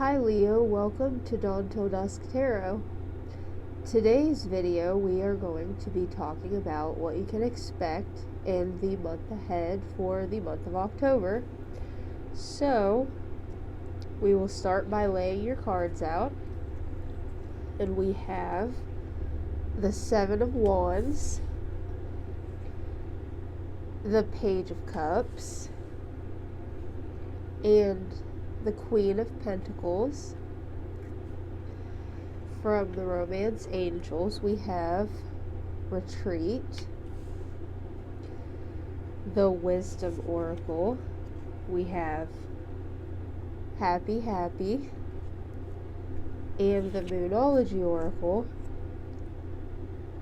Hi Leo, welcome to Dawn Till Dusk Tarot. Today's video we are going to be talking about what you can expect in the month ahead for the month of October. So, we will start by laying your cards out. And we have the Seven of Wands, the Page of Cups, and the Queen of Pentacles. From the Romance Angels, we have Retreat, the Wisdom Oracle, we have Happy Happy, and the Moonology Oracle,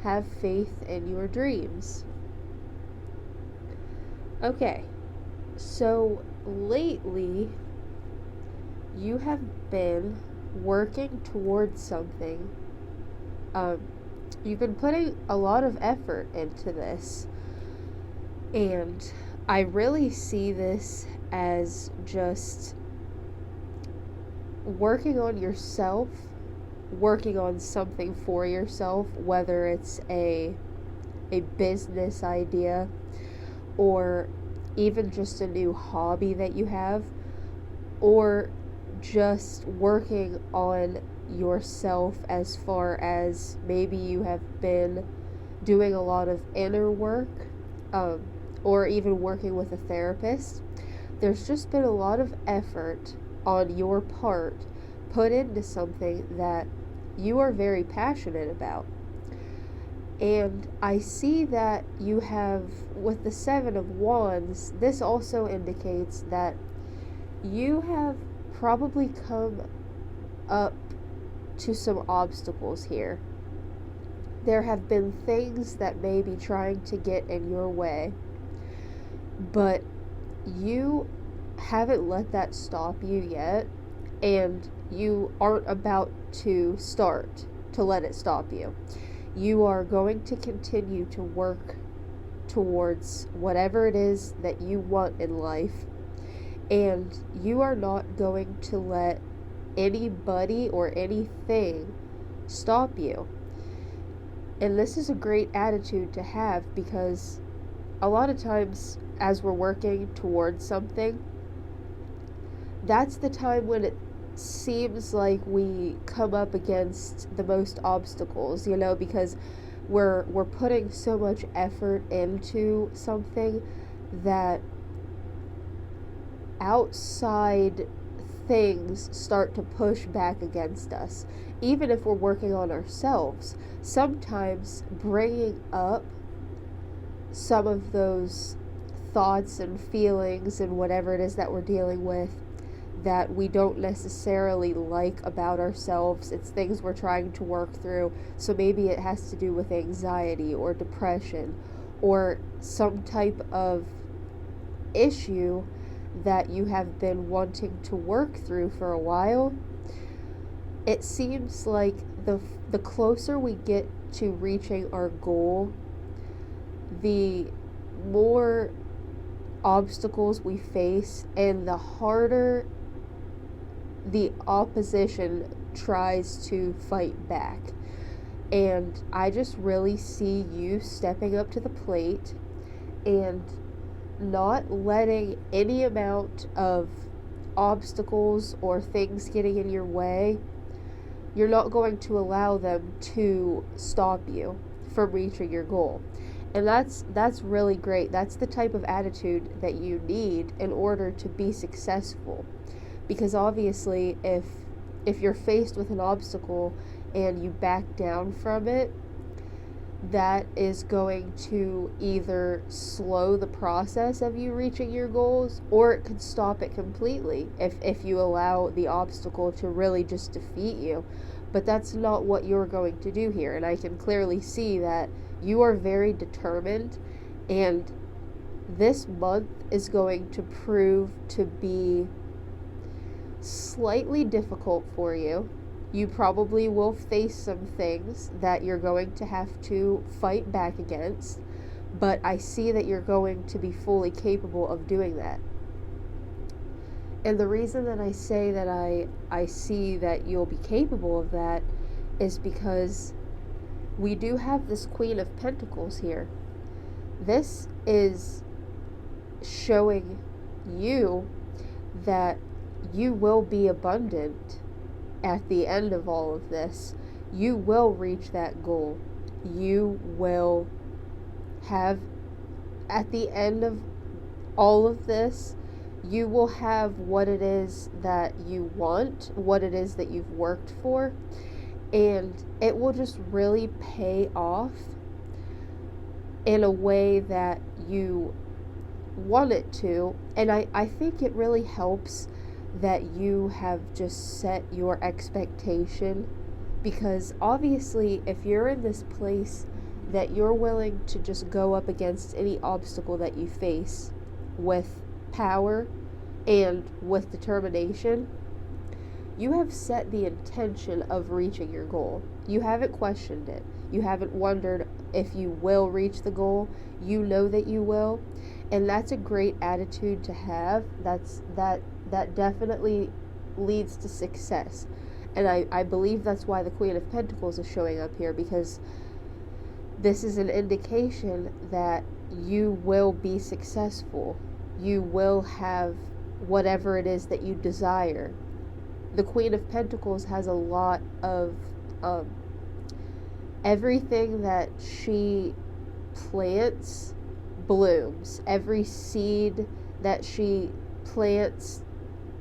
Have Faith in Your Dreams. Okay, so lately you have been working towards something. You've been putting a lot of effort into this, and I really see this as just working on yourself, working on something for yourself, whether it's a business idea or even just a new hobby that you have, or just working on yourself as far as maybe you have been doing a lot of inner work, or even working with a therapist. There's just been a lot of effort on your part put into something that you are very passionate about. And I see that you have, with the Seven of Wands, this also indicates that you have probably come up to some obstacles here. There have been things that may be trying to get in your way, but you haven't let that stop you yet, and you aren't about to start to let it stop you. You are going to continue to work towards whatever it is that you want in life, and you are not going to let anybody or anything stop you. And this is a great attitude to have, because a lot of times as we're working towards something, that's the time when it seems like we come up against the most obstacles, because we're putting so much effort into something that outside things start to push back against us. Even if we're working on ourselves, sometimes bringing up some of those thoughts and feelings and whatever it is that we're dealing with that we don't necessarily like about ourselves, it's things we're trying to work through. So maybe it has to do with anxiety or depression or some type of issue that you have been wanting to work through for a while. It seems like the closer we get to reaching our goal, the more obstacles we face and the harder the opposition tries to fight back. And I just really see you stepping up to the plate and not letting any amount of obstacles or things getting in your way. You're not going to allow them to stop you from reaching your goal. And that's really great. That's the type of attitude that you need in order to be successful. Because obviously if you're faced with an obstacle and you back down from it, that is going to either slow the process of you reaching your goals, or it could stop it completely if you allow the obstacle to really just defeat you. But that's not what you're going to do here, and I can clearly see that you are very determined, and this month is going to prove to be slightly difficult for you. You probably will face some things that you're going to have to fight back against, but I see that you're going to be fully capable of doing that. And the reason that I say that I see that you'll be capable of that is because we do have this Queen of Pentacles here. This is showing you that you will be abundant at the end of all of this. You will reach that goal. You will have, at the end of all of this, you will have what it is that you want, what it is that you've worked for, and it will just really pay off in a way that you want it to. And I think it really helps that you have just set your expectation, because obviously if you're in this place that you're willing to just go up against any obstacle that you face with power and with determination, you have set the intention of reaching your goal. You haven't questioned it. You haven't wondered if you will reach the goal. You know that you will. And that's a great attitude to have. That definitely leads to success. And I believe that's why the Queen of Pentacles is showing up here, because this is an indication that you will be successful. You will have whatever it is that you desire. The Queen of Pentacles has a lot of everything that she plants blooms. Every seed that she plants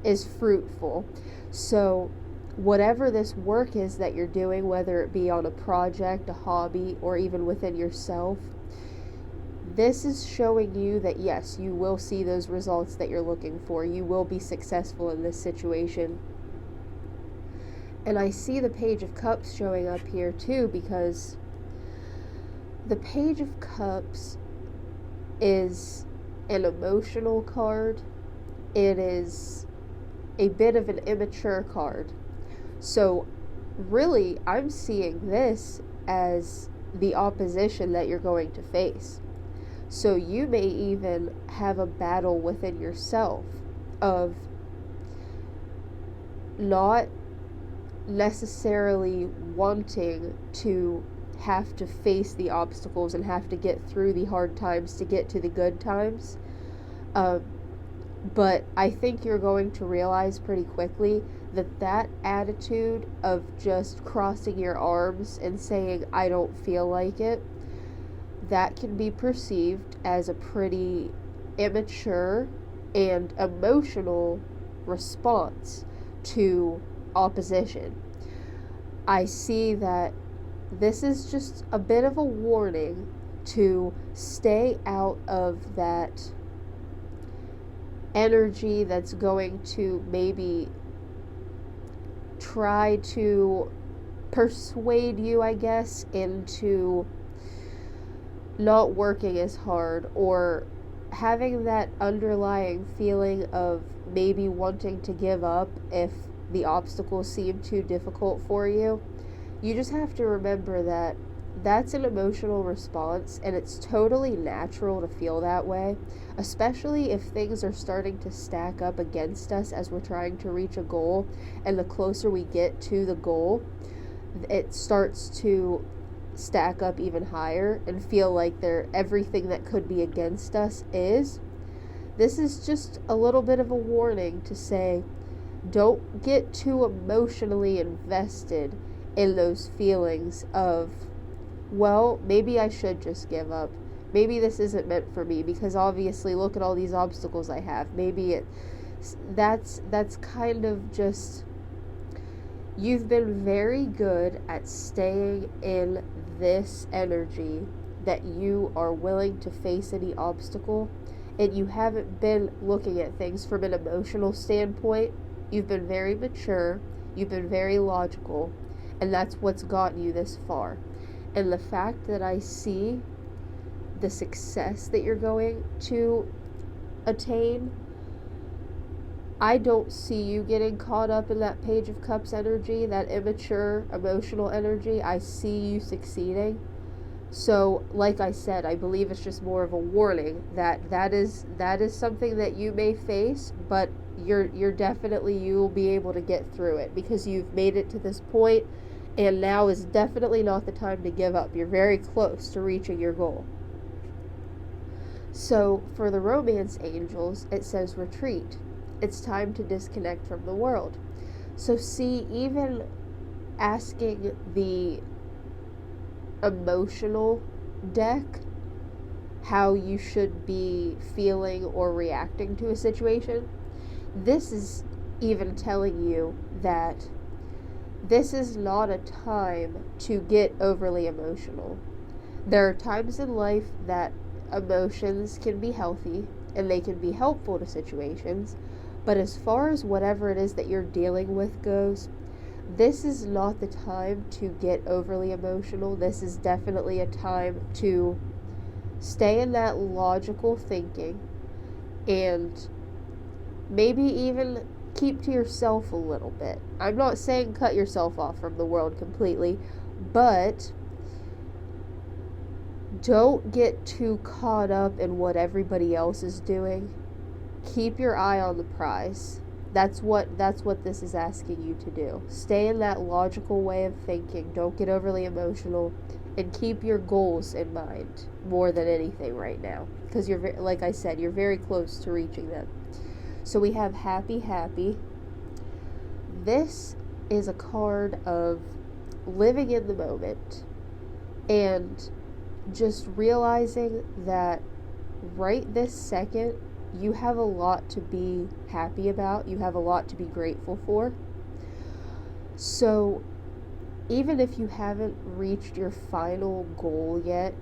is fruitful. So whatever this work is that you're doing, whether it be on a project, a hobby, or even within yourself, this is showing you that yes, you will see those results that you're looking for. You will be successful in this situation. And I see the Page of Cups showing up here too, because the Page of Cups is an emotional card. It is a bit of an immature card. So really, I'm seeing this as the opposition that you're going to face. So you may even have a battle within yourself of not necessarily wanting to have to face the obstacles and have to get through the hard times to get to the good times. But I think you're going to realize pretty quickly that that attitude of just crossing your arms and saying, I don't feel like it, that can be perceived as a pretty immature and emotional response to opposition. I see that this is just a bit of a warning to stay out of that energy that's going to maybe try to persuade you, I guess, into not working as hard, or having that underlying feeling of maybe wanting to give up if the obstacles seem too difficult for you. You just have to remember that that's an emotional response, and it's totally natural to feel that way, especially if things are starting to stack up against us as we're trying to reach a goal. And the closer we get to the goal, it starts to stack up even higher and feel like everything that could be against us is. This is just a little bit of a warning to say, don't get too emotionally invested in those feelings of, well, maybe I should just give up. Maybe this isn't meant for me, because obviously look at all these obstacles I have. Maybe that's kind of just, you've been very good at staying in this energy that you are willing to face any obstacle, and you haven't been looking at things from an emotional standpoint. You've been very mature, you've been very logical, and that's what's gotten you this far. And the fact that I see the success that you're going to attain, I don't see you getting caught up in that Page of Cups energy, that immature emotional energy. I see you succeeding. So, like I said, I believe it's just more of a warning that is something that you may face, but you're definitely, you will be able to get through it because you've made it to this point, and now is definitely not the time to give up. You're very close to reaching your goal. So for the romance angels, it says retreat. It's time to disconnect from the world. So see, even asking the emotional deck how you should be feeling or reacting to a situation, this is even telling you that this is not a time to get overly emotional. There are times in life that emotions can be healthy and they can be helpful to situations, but as far as whatever it is that you're dealing with goes, this is not the time to get overly emotional. This is definitely a time to stay in that logical thinking and maybe even keep to yourself a little bit. I'm not saying cut yourself off from the world completely, but don't get too caught up in what everybody else is doing. Keep your eye on the prize. That's what this is asking you to do. Stay in that logical way of thinking. Don't get overly emotional, and keep your goals in mind more than anything right now, because you're, like I said, you're very close to reaching them. So we have happy, happy. This is a card of living in the moment and just realizing that right this second you have a lot to be happy about, you have a lot to be grateful for. So even if you haven't reached your final goal yet,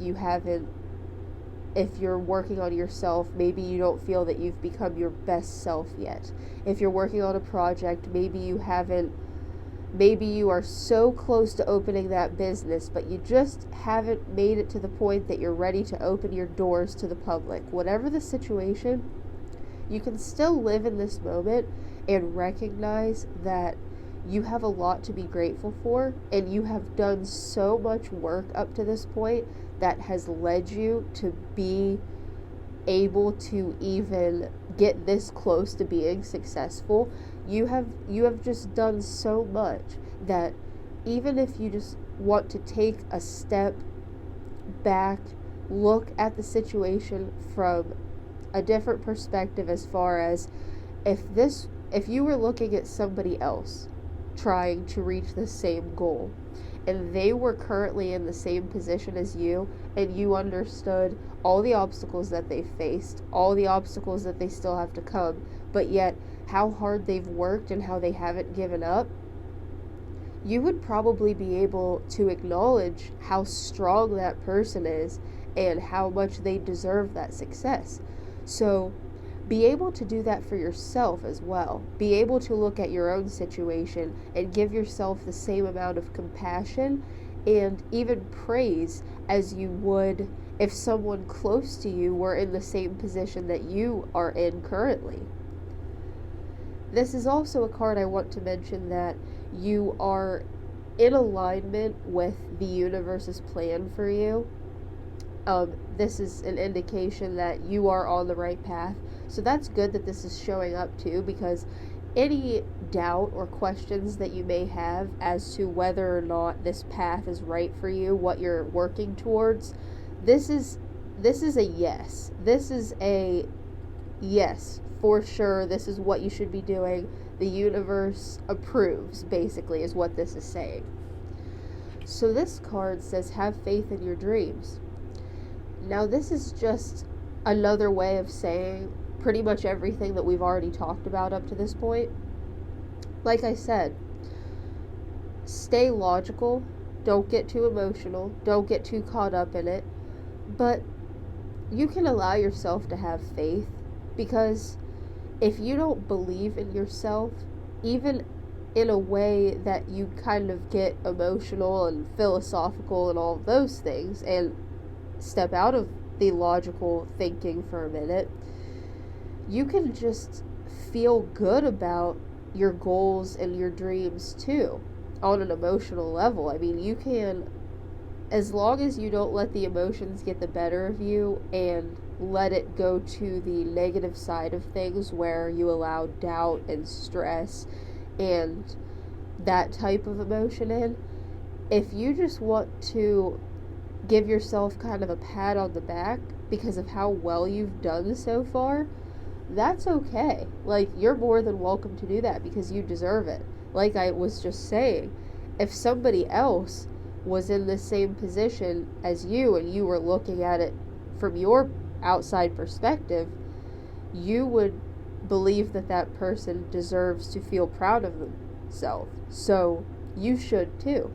if you're working on yourself, maybe you don't feel that you've become your best self yet. If you're working on a project, maybe you are so close to opening that business, but you just haven't made it to the point that you're ready to open your doors to the public. Whatever the situation, you can still live in this moment and recognize that you have a lot to be grateful for, and you have done so much work up to this point that has led you to be able to even get this close to being successful. You have just done so much that even if you just want to take a step back, look at the situation from a different perspective, as far as if you were looking at somebody else trying to reach the same goal, and they were currently in the same position as you, and you understood all the obstacles that they faced, all the obstacles that they still have to come, but yet how hard they've worked and how they haven't given up, you would probably be able to acknowledge how strong that person is and how much they deserve that success. So be able to do that for yourself as well. Be able to look at your own situation and give yourself the same amount of compassion and even praise as you would if someone close to you were in the same position that you are in currently. This is also a card I want to mention that you are in alignment with the universe's plan for you. This is an indication that you are on the right path. So that's good that this is showing up too, because any doubt or questions that you may have as to whether or not this path is right for you, what you're working towards, this is a yes. This is a yes, for sure. This is what you should be doing. The universe approves, basically, is what this is saying. So this card says, have faith in your dreams. Now this is just another way of saying pretty much everything that we've already talked about up to this point. Like I said, stay logical, don't get too emotional, don't get too caught up in it, but you can allow yourself to have faith, because if you don't believe in yourself, even in a way that you kind of get emotional and philosophical and all of those things, and step out of the logical thinking for a minute, you can just feel good about your goals and your dreams too, on an emotional level. I mean, you can, as long as you don't let the emotions get the better of you and let it go to the negative side of things where you allow doubt and stress and that type of emotion in. If you just want to give yourself kind of a pat on the back because of how well you've done so far, that's okay. Like, you're more than welcome to do that because you deserve it. Like I was just saying, if somebody else was in the same position as you and you were looking at it from your outside perspective, you would believe that that person deserves to feel proud of themselves. So you should too.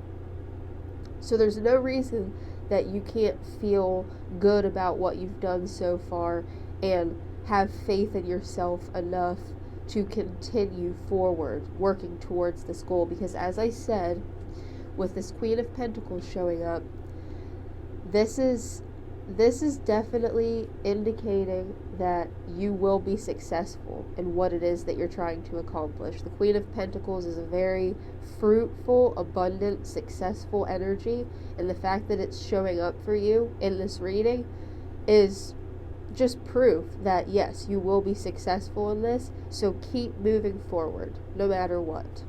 So there's no reason that you can't feel good about what you've done so far and have faith in yourself enough to continue forward working towards this goal. Because as I said, with this Queen of Pentacles showing up, this is definitely indicating that you will be successful in what it is that you're trying to accomplish. The Queen of Pentacles is a very fruitful, abundant, successful energy, and the fact that it's showing up for you in this reading is just proof that yes, you will be successful in this. So keep moving forward no matter what.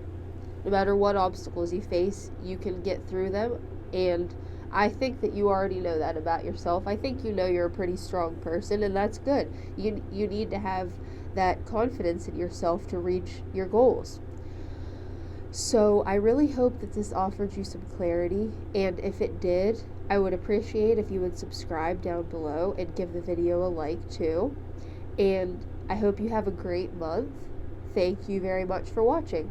No matter what obstacles you face, you can get through them, and I think that you already know that about yourself. I think you know you're a pretty strong person, and that's good. You need to have that confidence in yourself to reach your goals. So I really hope that this offered you some clarity, and if it did, I would appreciate if you would subscribe down below and give the video a like too. And I hope you have a great month. Thank you very much for watching.